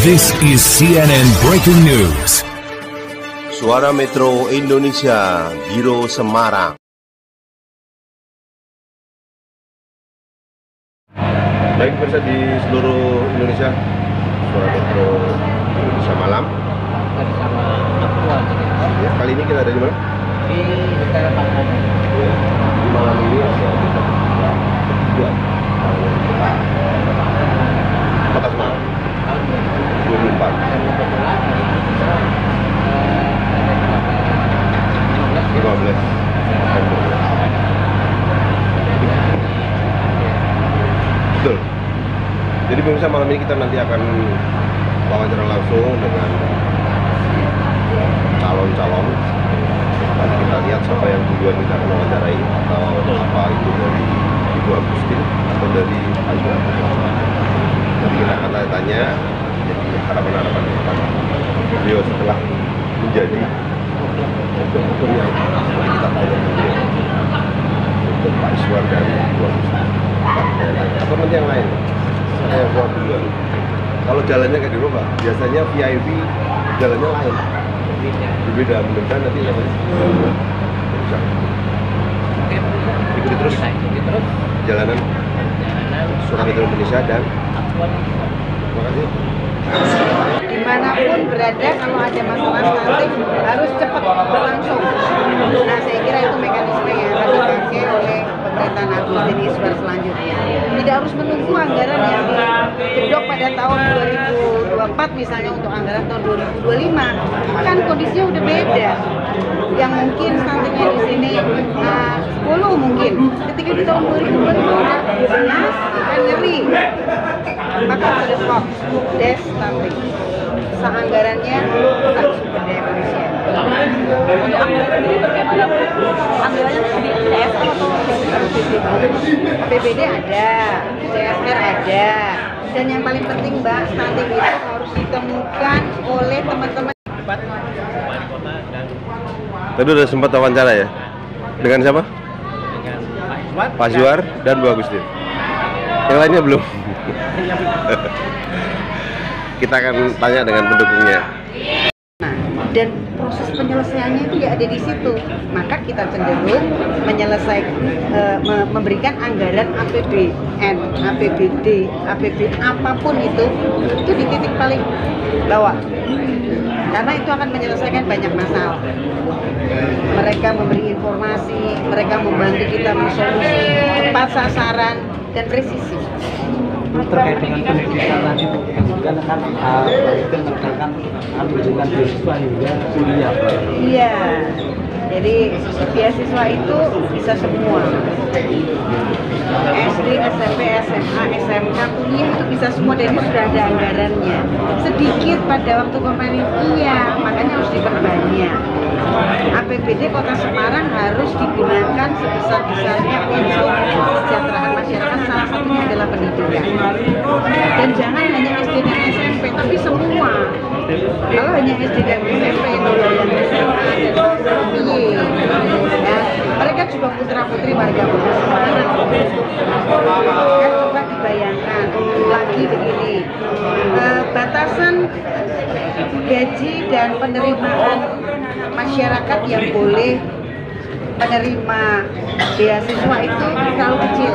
This is CNN Breaking News. Suara Metro Indonesia, Biro Semarang. Baik pemirsa di seluruh Indonesia, Suara Metro Indonesia malam. Bersama Aktual. Ya, kali ini kita ada di mana? Di Negara Pancasila. Ya, di malam ini ada kita dua Kota Semarang. 24. Dan kebetulan hari ini kita ada 15 September. Betul. Jadi pemirsa, malam ini kita nanti akan wawancara langsung dengan calon-calon. Nanti kita lihat siapa yang duluan kita akan wawancarai, atau apa itu dari Ibu Agustin atau dari Azwar. Nanti kita akan tanya, jadi harapan-harapan beliau setelah menjadi dokter yang kita tanya beliau untuk Pak Iswar dan Ibu Agustin. Atau nanti yang lain, saya buat duluan. Kalau jalannya kayak di rumah, biasanya VIP jalannya lain, berbeda. Mudah-mudahan nanti namanya bisa ikuti terus jalanan Suara Metro Indonesia dan Aktual. terima kasih. Dimanapun berada, kalau ada masalah nanti harus cepat berlangsung. Nah, saya kira itu mekanisme yang akan dipakai oleh pemerintahan Agustin Iswar selanjutnya. Tidak harus menunggu anggaran yang dijedok pada tahun 2024 misalnya untuk anggaran tahun 2025. Kan kondisinya udah beda. Yang mungkin stuntingnya di sini 10 mungkin. Ketika di tahun 2025 udah 11 kan ngeri. Maka ada Fox, Des stunting. Seanggarannya tak sumber daya manusia. Untuk anggaran ini bagaimana? Anggarannya di CSR atau APBD ada, CSR ada. Dan yang paling penting Mbak, stunting itu harus ditemukan oleh teman-teman. Wali kota dan Tadi udah sempat wawancara ya? Dengan siapa? dengan Pak Iswar. Pak Iswar dan Bu Agustin. Yang lainnya belum. Kita akan tanya dengan pendukungnya. Nah, dan proses penyelesaiannya itu ya ada di situ. Maka kita cenderung menyelesaikan, memberikan anggaran APBN, APBD, APB apapun itu di titik paling bawah. Karena itu akan menyelesaikan banyak masalah. Mereka memberi informasi, mereka membantu kita mensolusi, tepat sasaran dan presisi. Terkait dengan pendidikan tadi Bu, kan itu menekankan pendidikan beasiswa hingga kuliah. Iya, jadi beasiswa itu bisa semua. SD, SMP, SMA, SMK, kuliah itu bisa semua, dan itu sudah ada anggarannya. Sedikit pada waktu kemarin, iya, makanya harus diperbanyak. APBD Kota Semarang harus digunakan sebesar-besarnya untuk kesejahteraan masyarakat, salah satunya adalah pendidikan. Dan jangan hanya SD dan SMP, tapi semua. Kalau hanya SD dan SMP, yang SMA dan piye, ya, mereka juga putra-putri warga Kota Semarang. Kan coba dibayangkan lagi begini, batasan gaji dan penerimaan masyarakat yang boleh menerima beasiswa itu terlalu kecil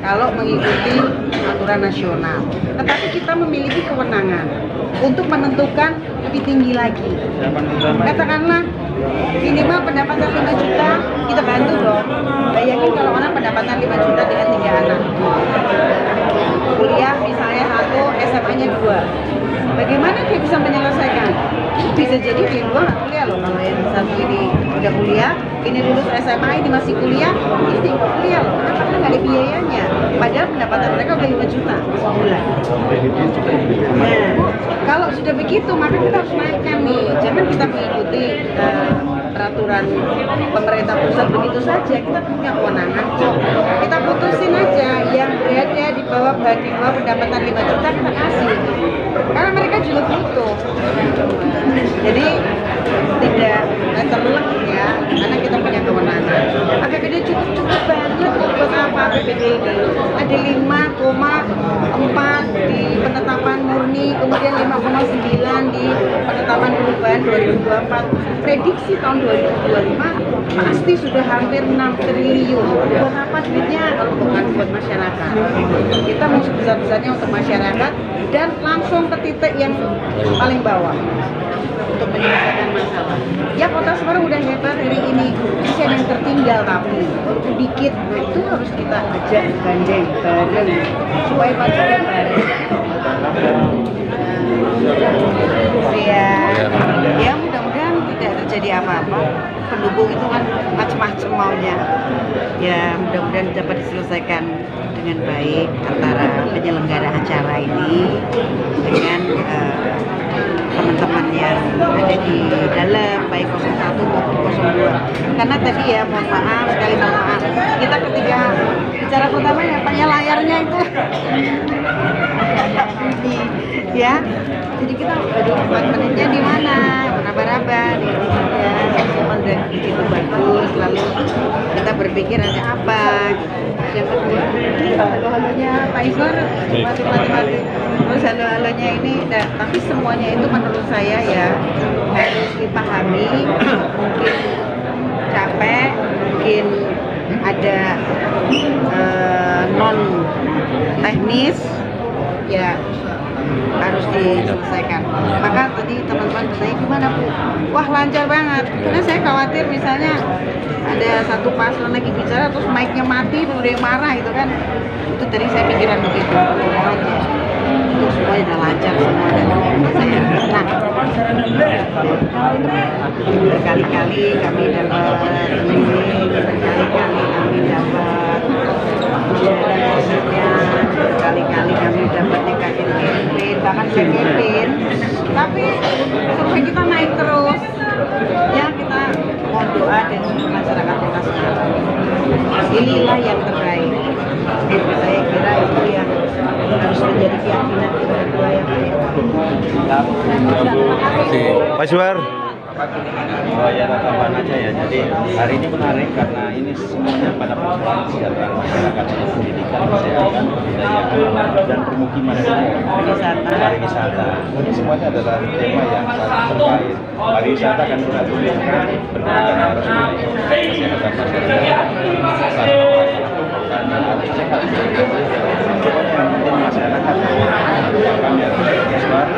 kalau mengikuti aturan nasional. Tetapi kita memiliki kewenangan untuk menentukan lebih tinggi lagi. Katakanlah minimal pendapatan 5 juta, kita bantu dong. Bayangin kalau orang pendapatan 5 juta dengan 3 anak. Kuliah misalnya 1, SMA-nya 2. Bagaimana dia bisa menyelesaikan? Bisa jadi dia 2 nggak kuliah loh. Kalau yang satu ini udah kuliah, ini lulus SMA, ini masih kuliah, ini tidak kuliah loh. Kenapa? Karena nggak ada biayanya. Padahal pendapatan mereka udah 5 juta sebulan. Nah, kalau sudah begitu, maka kita harus naikkan nih. Jangan kita mengikuti peraturan pemerintah pusat begitu saja. Kita punya kewenangan kok. Kita putusin aja yang berada di bawah pendapatan 5 juta kita kasih. Karena mereka juga butuh. Jadi tidak terlelak ya, karena kita punya kewenangan. APBD cukup banget buat apa APBD ini? Ada 5,4 di penetapan murni, kemudian kan 2024, prediksi tahun 2025 pasti sudah hampir 6 triliun. Buat apa duitnya kalau bukan buat masyarakat? Kita mau sebesar-besarnya untuk masyarakat dan langsung ke titik yang paling bawah untuk menyelesaikan masalah. Ya Kota Semarang udah hebat hari ini, masih ada yang tertinggal tapi walaupun dikit, nah itu harus kita ajak gandeng bareng supaya majunya bareng. Ya mudah-mudahan tidak terjadi apa-apa. Pendukung itu kan macam-macam maunya. Ya mudah-mudahan dapat diselesaikan dengan baik antara penyelenggara acara ini dengan teman-teman yang ada di dalam baik 01 maupun 02. Karena tadi ya mohon maaf, kita ketika acara pertama yang tanya layarnya itu ya, jadi kita aduh 4 menitnya di mana raba-raba ya, semua udah begitu bagus, lalu kita berpikir ada apa. Yang kedua halo-halonya Pak Iswar mati terus halo-halonya ini tapi semuanya itu menurut saya ya harus dipahami. Mungkin capek, mungkin ada non teknis ya harus diselesaikan. Maka tadi teman-teman bertanya gimana Bu? Wah lancar banget. Karena saya khawatir misalnya ada satu paslon lagi bicara terus mic-nya mati terus dia marah gitu kan. Itu tadi saya pikiran begitu. Aja. Itu semuanya udah lancar semua dan saya. Nah, berkali-kali kami dapat ini, berkali-kali kami dapat berkali-kali kami dapat nikahin campaign, bahkan campaign, tapi survei kita naik terus. Ya kita mohon doa dari masyarakat Kota Semarang. Inilah yang terbaik. Saya kira itu yang harus menjadi keyakinan kita berdua yang baik. Pak Iswar. Ya tambahan aja ya. Jadi hari ini menarik karena ini semuanya pada persoalan kesejahteraan masyarakat, pendidikan, kesehatan, kebudayaan, dan permukiman pariwisata. Ini semuanya adalah tema yang sangat terkait. Pariwisata kan berarti pendidikan harus kesehatan masyarakat, sehat. Pokoknya yang penting masyarakat kami harus Iswar.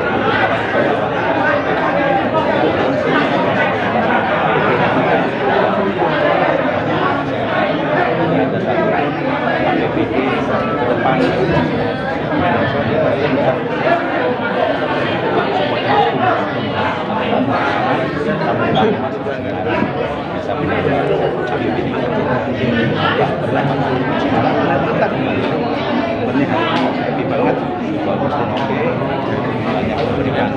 Happy banget, bagus dan oke, banyak memberikan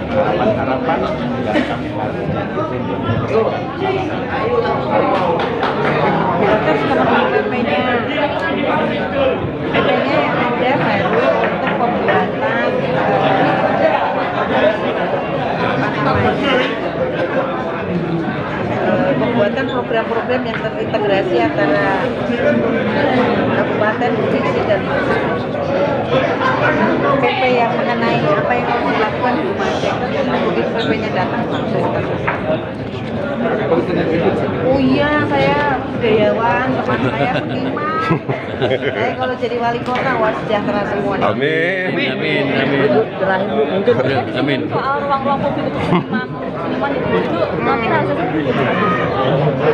harapan dan kami harusnya PP-nya yang ada baru untuk pembuatan pembuatan program-program yang terintegrasi antara kabupaten, provinsi dan PP yang mengenai apa yang harus dilakukan di Lumajang. Mungkin PP-nya datang langsung kita selesai. Oh iya, saya budayawan, teman saya seniman. Saya kalau jadi wali kota, wah sejahtera semua. Amin. Terakhir Bu, mungkin Amin. Soal ruang-ruang publik untuk seniman itu nanti hasilnya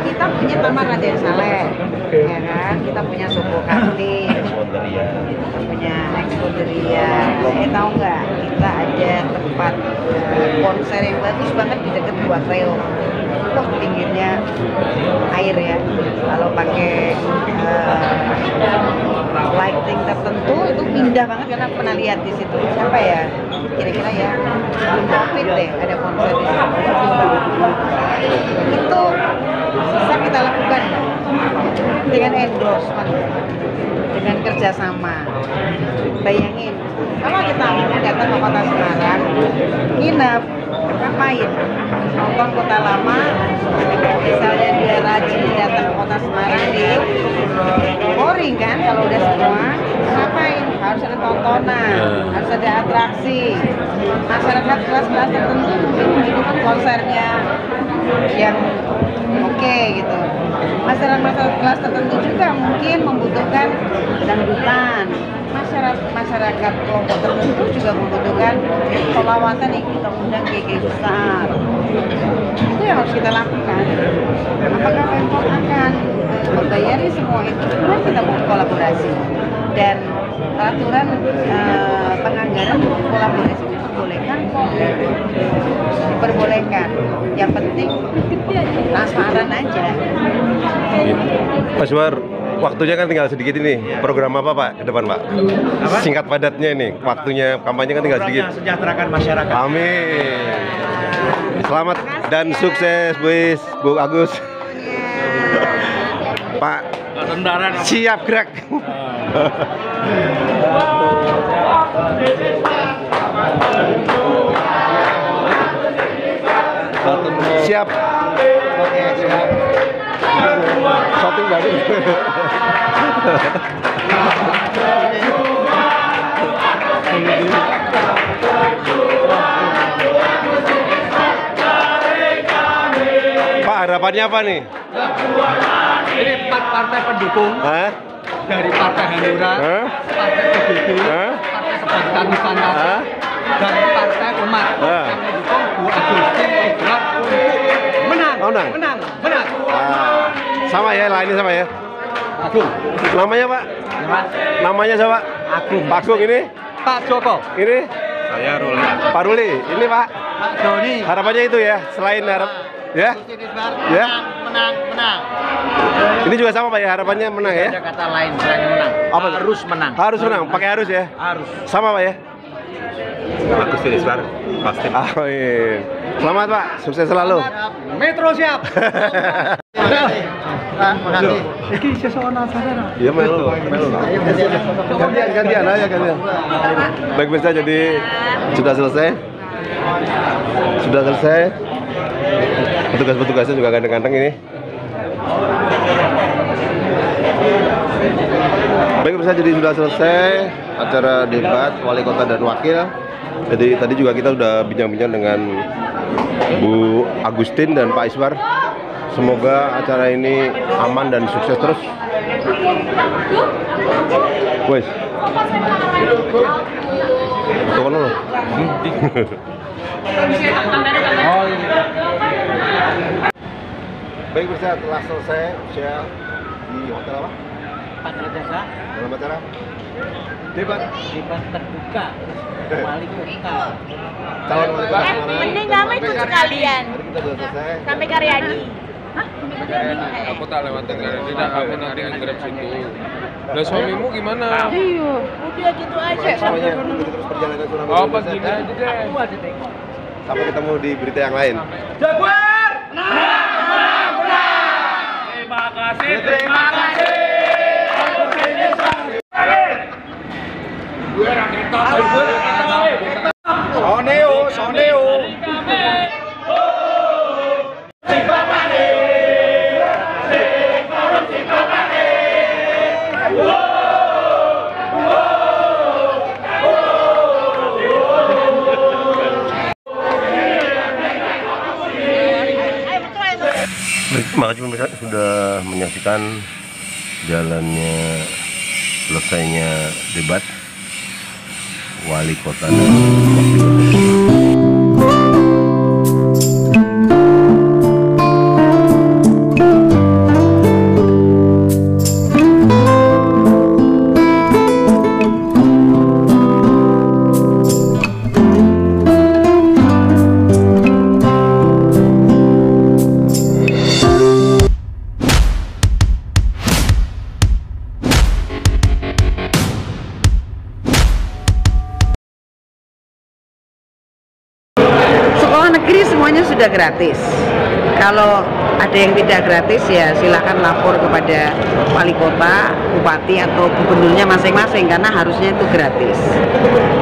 Kita punya Taman Raden Saleh, ya kan? Kita punya Suku Karti, kita punya Expoderia. Tahu nggak? Kita ada tempat konser yang bagus banget di dekat Buat Reo. Wah, pinggirnya air ya. Kalau pakai lighting tertentu itu indah banget karena pernah lihat di situ. Siapa ya? Kira-kira ya Covid deh ada konser di situ. Itu bisa kita lakukan dengan endorsement, dengan kerjasama. Bayangin, kalau kita mau datang ke Kota Semarang, nginep, ngapain? Nonton Kota Lama, misalnya dia rajin datang ke Kota Semarang, gitu. Boring kan kalau udah semua, ngapain? harus ada tontonan, harus ada atraksi. Masyarakat kelas-kelas tertentu mungkin membutuhkan konsernya yang oke gitu. Masyarakat kelas tertentu juga mungkin membutuhkan dangdutan. Masyarakat kelompok tertentu juga membutuhkan sholawatan yang kita undang GG besar. Itu yang harus kita lakukan. Apakah Pemkot akan membayari semua itu? Kemudian kita mau kolaborasi dan peraturan penganggaran kolaborasi itu diperbolehkan kok, diperbolehkan. Yang penting transparan aja. Mas War, waktunya kan tinggal sedikit ini. Program apa Pak ke depan Pak? Apa? Singkat padatnya ini. Waktunya kampanye kan tinggal sedikit. Sejahterakan masyarakat. Amin. Selamat dan sukses Bu Agus. Pak, siap gerak. Siap. Oke, siap. Shooting baru. Pak, harapannya apa nih? Ini 4 partai pendukung dari Partai Hanura, Partai PBB, Partai Kebangkitan Nusantara, dan Partai Umat yang mendukung Bu Agustin Edward untuk menang. Menang. Sama ya, lainnya sama ya. Agung. Namanya Pak? Namanya siapa? Agung. Pak Agung ini? Pak Joko. Ini? Saya Ruli. Pak Ruli. Ini Pak? Pak Doni. Harapannya itu ya, selain harap ya? Ya? Menang. Ini juga sama Pak ya, harapannya menang ya? Ada kata lain selain menang. Apa? Harus menang. Harus menang, pakai harus ya? Harus. Sama Pak ya? Bagus finish bar. Pasti. Amin. Selamat Pak, sukses selalu. Metro siap. Makasih. Iki sesuatu Iya melu. Gantian aja gantian. Baik bisa jadi sudah selesai. Petugas-petugasnya juga ganteng-ganteng ini. Baik bisa jadi sudah selesai acara debat wali kota dan wakil. Jadi tadi juga kita sudah bincang-bincang dengan Bu Agustin dan Pak Iswar. Semoga acara ini aman dan sukses terus. Wes. Tuh kan lo. Baik bisa telah selesai usia di hotel apa? Patra Jasa. Dalam acara debat terbuka wali kota. calon wali kota. Mending kamu ikut sekalian Tadi kita sudah selesai. sampai Karyadi. Aku tak lewatin Karyadi, aku nanti ngegrab situ. Lah suamimu gimana? Udah gitu aja. Semuanya ikuti terus perjalanan Sunan Oh, Gunung begini Jati. aja deh. Sampai ketemu di berita yang lain. Terima kasih. Soneo. Makasih pemirsa sudah menyaksikan jalannya selesainya debat wali kota dan wakil kota. Negeri semuanya sudah gratis. Kalau ada yang tidak gratis ya silakan lapor kepada wali kota, bupati atau gubernurnya masing-masing karena harusnya itu gratis.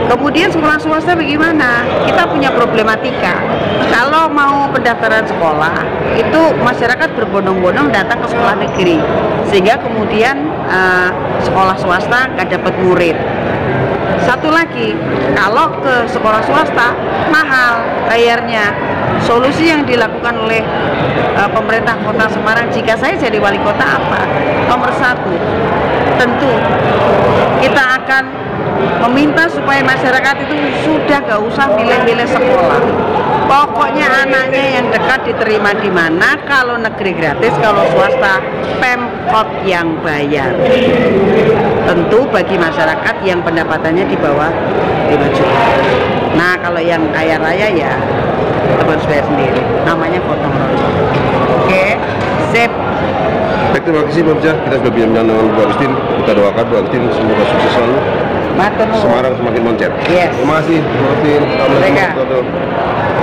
Kemudian sekolah swasta bagaimana? Kita punya problematika. Kalau mau pendaftaran sekolah itu masyarakat berbondong-bondong datang ke sekolah negeri sehingga kemudian sekolah swasta nggak dapat murid. Satu lagi, kalau ke sekolah swasta mahal bayarnya. Solusi yang dilakukan oleh pemerintah Kota Semarang jika saya jadi wali kota apa? Nomor satu, tentu kita akan meminta supaya masyarakat itu sudah gak usah milih-milih sekolah. Pokoknya anaknya yang dekat diterima di mana, kalau negeri gratis, kalau swasta Pemkot yang bayar. Tentu bagi masyarakat yang pendapatannya di bawah 5 juta. Nah, kalau yang kaya raya ya harus bayar sendiri. Namanya gotong royong. Oke, sip. Baik, terima kasih Mbak Bija. Kita sudah bincang dengan Bu Agustin. Kita doakan Bu Agustin semoga sukses selalu. Semarang semakin moncer. Yes. Terima kasih Bu Agustin. Assalamualaikum warahmatullahi wabarakatuh.